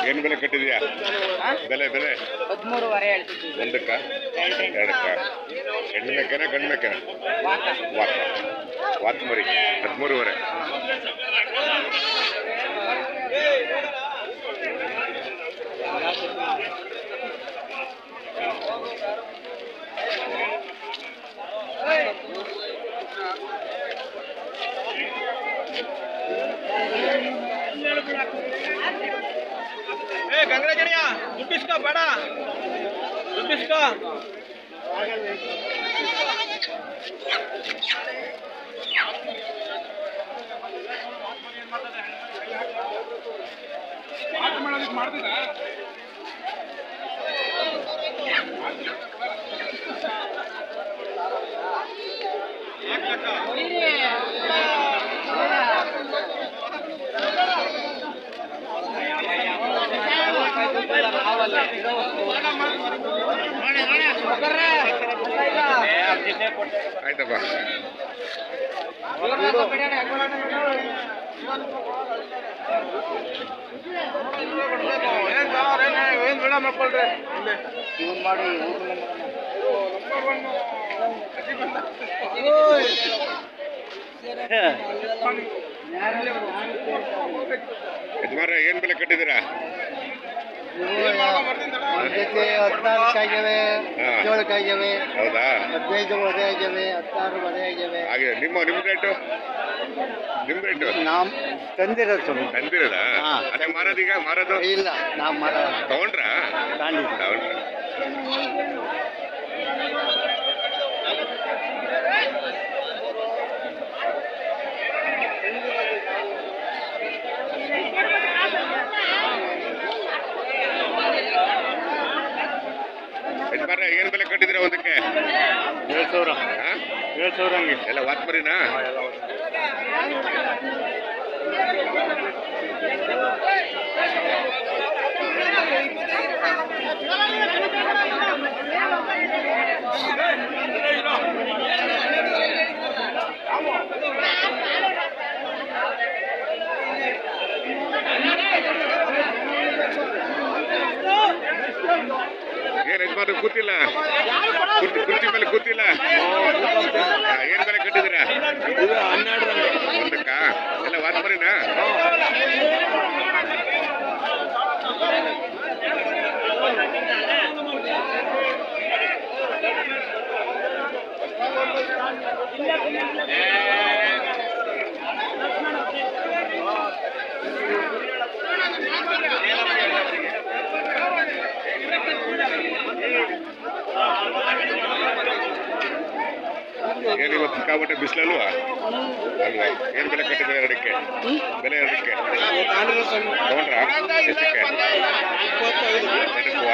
ಏನು ಬೆಲೆ ಕಟ್ಟಿದ್ಯಾ? ಬೆಲೆ ಬೆಲೆ 13.5 ಹೇಳ್ತಿದ್ವಿ. ಒಂದಕ್ಕ ಎರಡಕ್ಕ? ಹೆಣ್ಣು ಮೇಕೆನ ಗಂಡು ಮೇಕೆನ? ವಾತ್ ಮರಿ 13.5. ಗಂಗರಾಜಣ್ಯ ದುಡ್ಡಿಸ್ಕೋ ಬೇಡ ದುಡ್ಡಿಸ್ಕೋ. ಮಾಡ್ತಿದ್ದ ಆಯ್ತಪ್ಪ. ಏನ್ ಬೇಡ ಮಾಡ್ಕೊಳ್ರಿ ಇವನ್ ಮಾಡಿ ಯಜಮಾನ್ರೆ ಏನ್ ಬೆಲೆ ಕಟ್ಟಿದ್ದೀರಾ? ಜೊತೆ 14 ಆಗಿವೆ, 17 ಆಗಿವೆ, ಹೌದಾ? 15 ವರೆ ಆಗಿವೆ, 16 ವರೆ ಆಗಿವೆ. ಹಾಗೆ ನಿಮ್ಮ ರೇಟು? ನಿಮ್ ರೇಟು ನಾವು ತಂದಿರೋದು ತಂದಿರೋದಾ? ಅದೇ ಮಾರೋದೀಗ ಮಾರೋದು ಇಲ್ಲ, ನಾವು ಮಾಡೋದು ತಗೊಂಡ್ರಾ? ತಗೊಂಡ್ರ. ಯಜಮಾನ್ರೆ ಏನ್ ಬೆಲೆ ಕಟ್ಟಿದ್ದೀರಾ ಒಂದಕ್ಕೆ? 7,000 ಹಂಗೆ ಎಲ್ಲ ವಾತ್ ಮರಿನಾ? ಏನ್ ಯಜಮಾನ್ರು ಕೂತಿಲ್ಲ? ಕುರ್ಚಿ ಮೇಲೆ ಕೂತಿಲ್ಲ? ಏನ್ ಬೆಲೆ ಕಟ್ಟಿದ್ದೀರಾ? 12 ಒಂದಕ್ಕ ಎಲ್ಲ ವಾತ್ ಮರಿನಾ? ಏನ್ ಇವತ್ತು ಸಿಕ್ಕಾಪಟ್ಟೆ ಬಿಸಿಲಲ್ವಾ? ಅಲ್ವಾ? ಏನ್ ಬೆಲೆ ಕಟ್ಟಿದ್ದಾರೆ ಎರಡಕ್ಕೆ? ಬೆಲೆ ಎರಡಕ್ಕೆ ತಗೊಂಡ್ರಾ? ಎಷ್ಟಕ್ಕೆ? ಎರಡಕ್ಕುವ?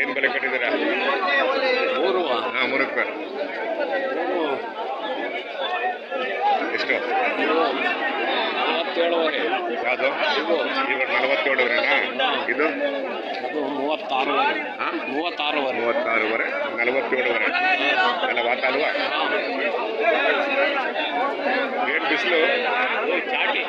ಏನ್ ಬೆಲೆ ಕಟ್ಟಿದ್ದೀರಾ? ಹಾ, 3ಕ್ಕೆ ಎಷ್ಟು? 47 ಯಾವುದು? ಇವಾಗ 47ವರೆನಾ? ಇದು 36 36ವರೆ 47ವರೆ ಎಲ್ಲ ವಾತ ಅಲ್ವಾ? ಏನ್ ಬಿಸಿಲು? ಚಾಟಿ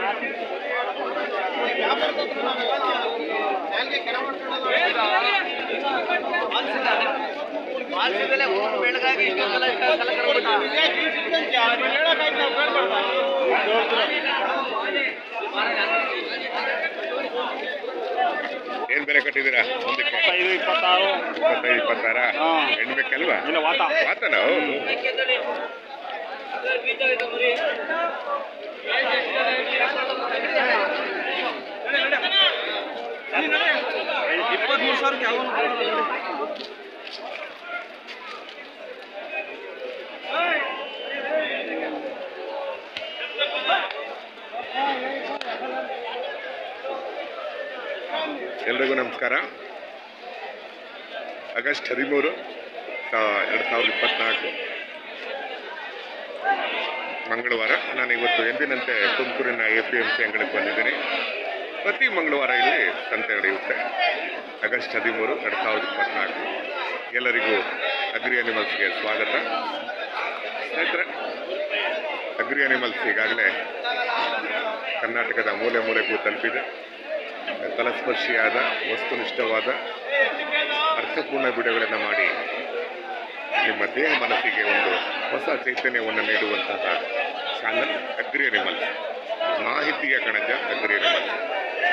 ಏನ್ ಬೆಲೆ ಕಟ್ಟಿದ್ದೀರಾ ಒಂದಕ್ಕೆ? 25, 26. 26 ಹೆಣ್ಣು ಬೇಕಲ್ವಾ? ಇಲ್ಲ, ವಾತನ? ಎಲ್ರಿಗೂ ನಮಸ್ಕಾರ. ಆಗಸ್ಟ್ 13, 2024 ಮಂಗಳವಾರ. ನಾನು ಇವತ್ತು ಎಂದಿನಂತೆ ತುಮಕೂರಿನ APMC ಅಂಗಡಿಗೆ ಬಂದಿದ್ದೀನಿ. ಪ್ರತಿ ಮಂಗಳವಾರ ಇಲ್ಲಿ ಸಂತೆ ನಡೆಯುತ್ತೆ. ಆಗಸ್ಟ್ 13, 2024. ಎಲ್ಲರಿಗೂ ಅಗ್ರಿ ಅನಿಮಲ್ಸ್ಗೆ ಸ್ವಾಗತ. ಸ್ನೇಹಿತರೆ, ಅಗ್ರಿ ಅನಿಮಲ್ಸ್ ಈಗಾಗಲೇ ಕರ್ನಾಟಕದ ಮೂಲೆ ಮೂಲೆಗೂ ತಲುಪಿದೆ. ತಲಸ್ಪರ್ಶಿಯಾದ ವಸ್ತುನಿಷ್ಠವಾದ ಅರ್ಥಪೂರ್ಣ ವಿಡಿಯೋಗಳನ್ನು ಮಾಡಿ ನಿಮ್ಮ ದೇಹ ಮನಸ್ಸಿಗೆ ಒಂದು ಹೊಸ ಚೈತನ್ಯವನ್ನು ನೀಡುವಂತಹ ಚಾನಲ್ ಅಗ್ರಿ ಅನಿಮಲ್ಸ್. ಮಾಹಿತಿಯ ಕಣಜ ಅಗ್ರಿ ಅನಿಮಲ್ಸ್.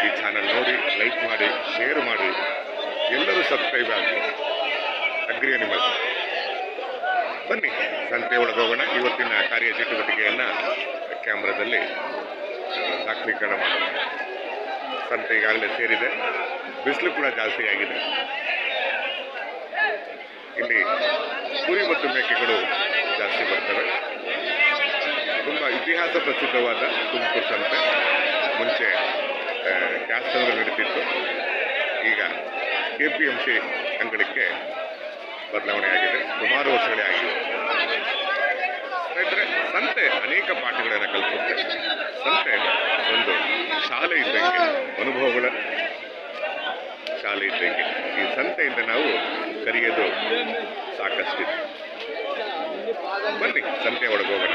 ಈ ಚಾನಲ್ ನೋಡಿ, ಲೈಕ್ ಮಾಡಿ, ಶೇರ್ ಮಾಡಿ, ಎಲ್ಲರೂ ಸಬ್ಸ್ಕ್ರೈಬ್ ಆಗಿ. Agri animals. ಬನ್ನಿ ಸಂತೆ ಒಳಗೋಗೋಣ. ಇವತ್ತಿನ ಕಾರ್ಯಚಟುವಟಿಕೆಯನ್ನು ಕ್ಯಾಮ್ರಾದಲ್ಲಿ ದಾಖಲೀಕರಣ ಮಾಡೋಣ. ಸಂತೆ ಈಗಾಗಲೇ ಸೇರಿದೆ. ಬಿಸಿಲು ಕೂಡ ಜಾಸ್ತಿ ಆಗಿದೆ. ಇಲ್ಲಿ ಕುರಿ ಮತ್ತು ಮೇಕೆಗಳು ಜಾಸ್ತಿ ಬರ್ತವೆ. ತುಂಬ ಇತಿಹಾಸ ಪ್ರಸಿದ್ಧವಾದ ತುಮಕೂರು ಸಂತೆ. ಮುಂಚೆ ಕ್ಯಾಸ್ಟಲ್ಲಿ ನಡೀತಿತ್ತು. ಈಗ APMC ಅಂಗಡಿಗೆ ಬದಲಾವಣೆ ಆಗಿದೆ. ಸುಮಾರು ವರ್ಷಗಳೇ ಆಗಿದೆ. ಸ್ನೇಹಿತರೆ, ಸಂತೆ ಅನೇಕ ಪಾಠಗಳನ್ನು ಕಲಿಸುತ್ತೆ. ಸಂತೆ ಒಂದು ಶಾಲೆ ಇದ್ದಂಗೆ, ಅನುಭವಗಳ ಶಾಲೆ ಇದ್ದಂಗೆ. ಈ ಸಂತೆಯಿಂದ ನಾವು ಕಲಿಯೋದು ಸಾಕಷ್ಟಿದೆ. ಬನ್ನಿ ಸಂತೆ ಒಳಗೋಗೋಣ.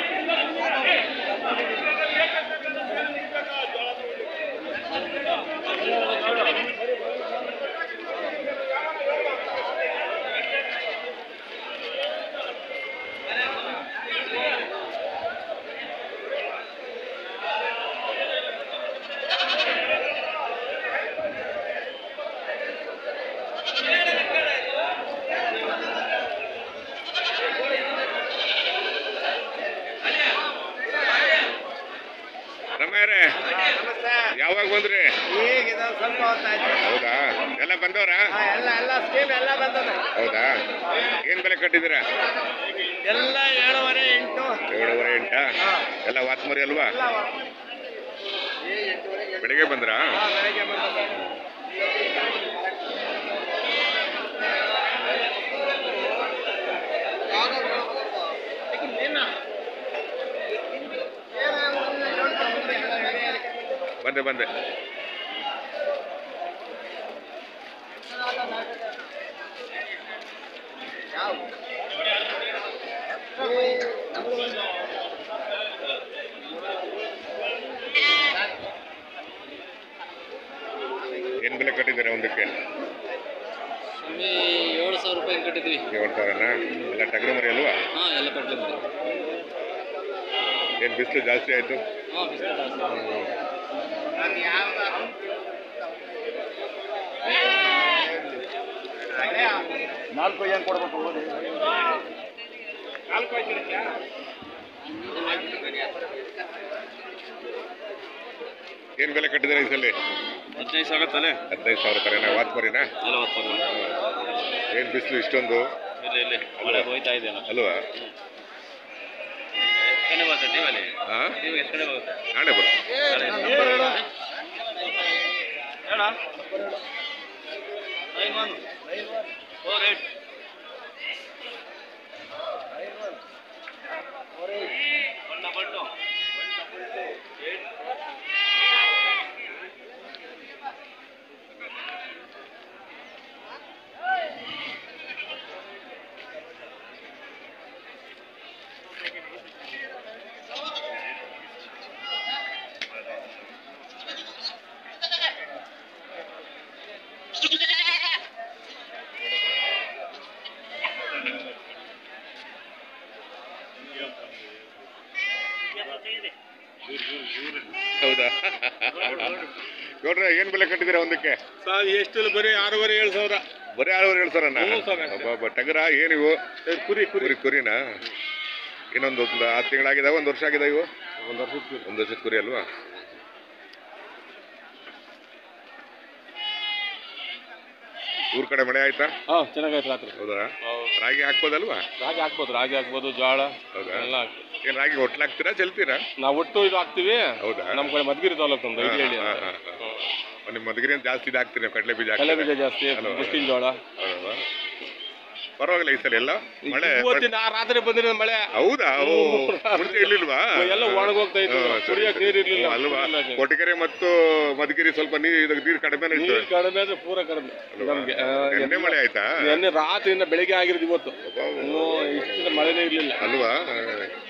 ರಮ್ಯಾರೇ, ಯಾವಾಗ ಬಂದ್ರಿ? ಸ್ವಲ್ಪ ಹೊತ್ತಾಯ್ತು. ಹೌದಾ? ಎಲ್ಲ ಬಂದವ್ರ? ಎಲ್ಲ ಸ್ಕೀಮ್ ಎಲ್ಲ ಬಂದದ. ಹೌದಾ? ಏನ್ ಬೆಲೆ ಕಟ್ಟಿದ್ದೀರಾ? ಎಲ್ಲ 7.5, 8. 7.5, 8? ಎಲ್ಲ ವಾತ್ಮರಿ ಅಲ್ವಾ? ಬೆಳಿಗ್ಗೆ ಬಂದ್ರಾ? ಬೆಳಗ್ಗೆ ಬಂದದ. ಬಂದೆ. ಏನ್ ಬೆಲೆ ಕಟ್ಟಿದ್ದೀರಾ ಒಂದಕ್ಕೆ? 7,000 ರೂಪಾಯಿ ಕಟ್ಟಿದ್ವಿ. 7,000ನಾ? ಎಲ್ಲ ಟಗರು ಮರಿ ಅಲ್ವಾ? ಹಾಂ, ಎಲ್ಲ ಕಟ್ಟಿದ್ವಿ. ಏನು ಬಿಸಿಲು ಜಾಸ್ತಿ ಆಯಿತು? ಹಾಂ, ಬಿಸಿಲು ಜಾಸ್ತಿ. 4 ಏನು ಕೊಡ್ಬೇಕು? ಏನು ಬೆಲೆ ಕಟ್ಟಿದ್ದೀರಾ ಈ ಸಲ? 15,000 ಆಗುತ್ತಲ್ಲ. 15,000 ಕರೆನಾ? ವಾತ್ಮರಿನಾ? ಎಲ್ಲ ಹೊತ್ತು ಏನು ಬಿಸಿಲು ಇಷ್ಟೊಂದು? ಇಲ್ಲಿ ಮಳೆ ಹೋಯ್ತಾ ಇದೆ ಅಲ್ವಾ? ಎಷ್ಟು ಕಡೆ ಬರ್ತದೆ ಅಲ್ಲಿ? ಹಾಂ, ನೀವು ಎಷ್ಟು ಕಡೆ ಬರುತ್ತೆ? ನಾಳೆ ಬರು. ಹೌದಾ? ನೋಡ್ರೆ ಏನ್ ಬೆಲೆ ಕಟ್ಟಿದ್ದೀರಾ ಒಂದಕ್ಕೆ? ಎಷ್ಟು ಬರೀ 6,500-7,000. ಬರೀ 6,500 ಟಗರ ಏನಿವು? ಕುರಿನಾ? ಇನ್ನೊಂದು 6 ತಿಂಗಳಾಗಿದಾವ? 1 ವರ್ಷ ಆಗಿದೆ ಇವು? 1 ವರ್ಷದ ಕುರಿ ಅಲ್ವಾ? ಊರ್ ಕಡೆ ಮಳೆ ಆಯ್ತಾ? ಹಾಂ ಚೆನ್ನಾಗೈತೆ ರಾತ್ರಿ. ಹೌದಾ? ರಾಗಿ ಹಾಕ್ಬೋದಲ್ವಾ? ರಾಗಿ ಹಾಕ್ಬೋದು ಜೋಳ ಹೌದಾ? ಎಲ್ಲ ಹಾಕ್ಬೋದು. ಏನ್ ರಾಗಿ ಹೊಟ್ಲಾಗ್ತೀರಾ ಚೆಲ್ತೀರಾ? ನಾವು ಒಟ್ಟು ಇದು ಹಾಕ್ತಿವಿ. ಹೌದಾ? ನಮ್ಮ ಕಡೆ ಮಧುಗಿರಿ ತಾಲೂಕು ನಮ್ದು ಐಡಿಹಳ್ಳಿ ಅಂತ. ನಿಮ್ಮ ಮಧುಗಿರಿ ಜಾಸ್ತಿ ಇದು ಹಾಕ್ತೀರಿ ಕಡಲೆ ಬೀಜ ಕಡಲೆ ಬೀಜ ಜಾಸ್ತಿ, ಮುಸ್ಕಿನ ಜೋಳ. ಹೌದಾ? ಪರವಾಗಿಲ್ಲ ಈ ಸಲ ಎಲ್ಲ ಮಳೆ ಇವತ್ತಿನ ರಾತ್ರಿ ಬಂದಿರೋ ಮಳೆ. ಹೌದಾ? ಮುಂಚೆ ಇರ್ಲಿಲ್ವಾ? ಎಲ್ಲ ಒಣಗೋಗ್ತಾ ಇತ್ತು, ಕುಡಿಯಕ್ಕೆ ನೀರು ಇರ್ಲಿಲ್ಲ ಅಲ್ವಾ? ಕೊಟ್ಟಿಗೆರೆ ಮತ್ತು ಮಧುಗಿರಿ ಸ್ವಲ್ಪ ನೀರು ಕಡಿಮೆ ಇತ್ತು. ನೀರು ಕಡಿಮೆ ಅಂದ್ರೆ ಪೂರ ಕಡಿಮೆ ನಮ್ಗೆ. ಎಣ್ಣೆ ಮಳೆ ಆಯ್ತಾ? ನಿನ್ನೆ ರಾತ್ರಿಯಿಂದ ಬೆಳಿಗ್ಗೆ ಆಗಿರೋದು ಇವತ್ತು. ಇಷ್ಟು ಮಳೆನೇ ಇರ್ಲಿಲ್ಲ ಅಲ್ವಾ?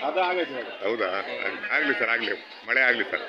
ಅದಾಗೈತೆ. ಹೌದಾ? ಆಗ್ಲಿ ಸರ್, ಆಗ್ಲಿ ಮಳೆ ಆಗ್ಲಿ ಸರ್.